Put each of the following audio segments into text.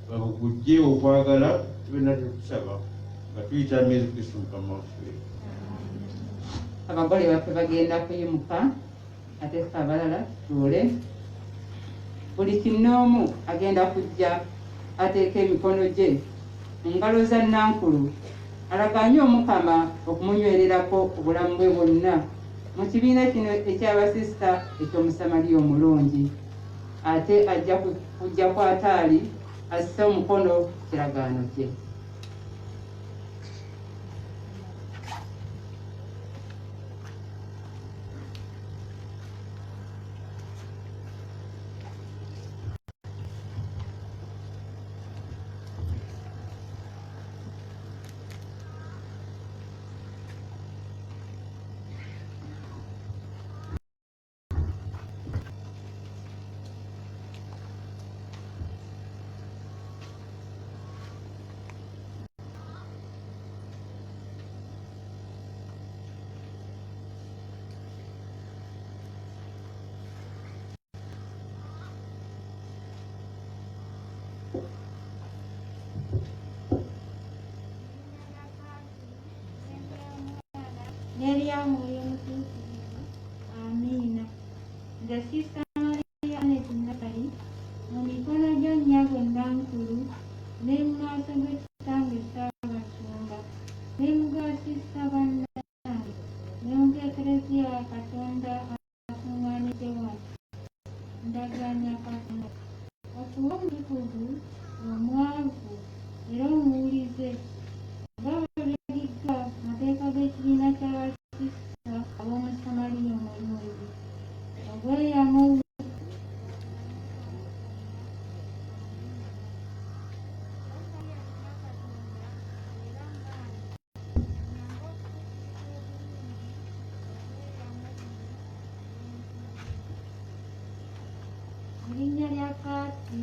babugujje okwagala tubena tukusaba nga tuyita Yesu Kristo Mukama waffe. Abagole baffe bagenda kuyimuka ate ffe abalala tuule. Buli kinnoomu agenda kujja ateeka emikono gye mu ngalo za Nankulu alagaanye Omukama okumunywererako obulamu bwe bwonna mu kibiina kino eky'abasisita eky'Omusamaliya omulungi. Ate ajja kujja ku ataali asse omukono kiragaano kye. Miriam Mutuukirivu. Amiina. Nze Sista Maria Anet Nakali mu mikono gyo nnyabo Nankulu ne mu maaso g'Ekitange Ssaabasumba ne mu ga Sista bannange ne mu g'Eklezia ya Katonda akungaanidde wano ndagaanya Katonda okuba omutukuvu omwavu era omuwulize nga bw'ebiragiddwa amateeka g'ekibiina ky'abasisita ab'Omusamaliya omulungi. Obweyamo erinnya lya Kaati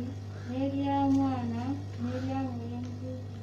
n'erya Mwana n'erya Mwoyo Mutuukirivu.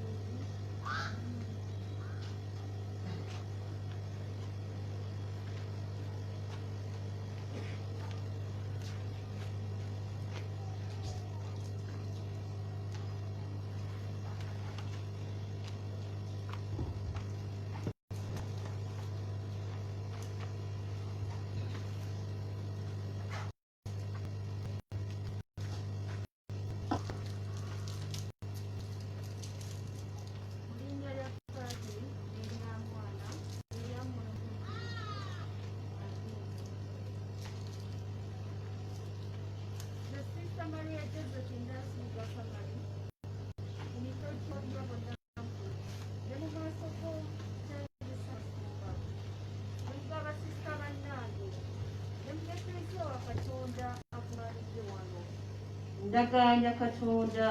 Ndagaanya Katonda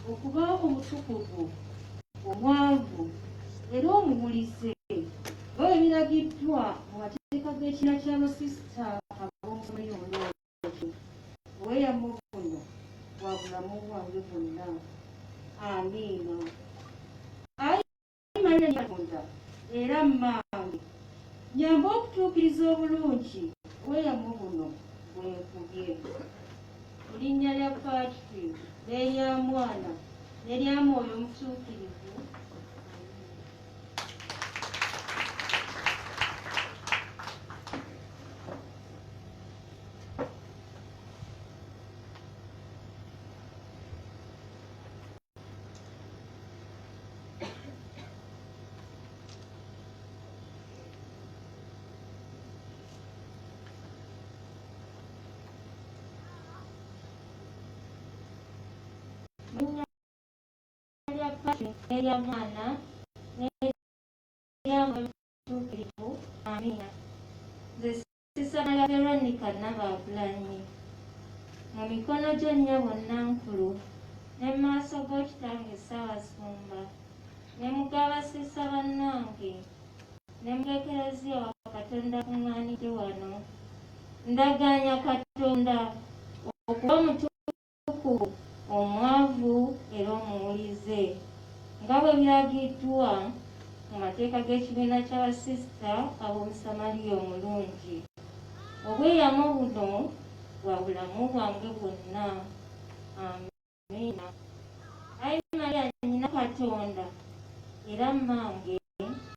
okuba omutukuvu omwavu era omuwulize nga bwe biragiddwa mu mateeka g'ekibiina ky'abasisita ab'Omusamaliya omulungi. Obweyamo buno bwa bulamu bwange bwonna. Amiina. Ayi Maria Katonda era mmange nyamba okutuukiriza obulungi obweyamo buno bwenkubye. Mu linnya lya Patrick n'erya Mwana n'erya Mwoyo Mutuukirivu. N'erya Mwana n'erya Mwoyo Mutuukirivu. Amiina. Nze Sista Maria Veronica Nabaagulanyi mu mikono gyo nnyabo Nankulu ne mu maaso g'Ekitange Ssaabasumba ne mu g'abasisa bannange ne mu g'Eklezia wa Katonda akungaanidde wano ndagaanya Katonda okuba omutukuvu omwavu era omuwulize nga bwe biragiddwa mu mateeka g'ekibiina ky'abasisita ab'Omusamaliya omulungi. Obweyamo buno bwa bulamu bwange bwonna. Amiina. Katonda era mmange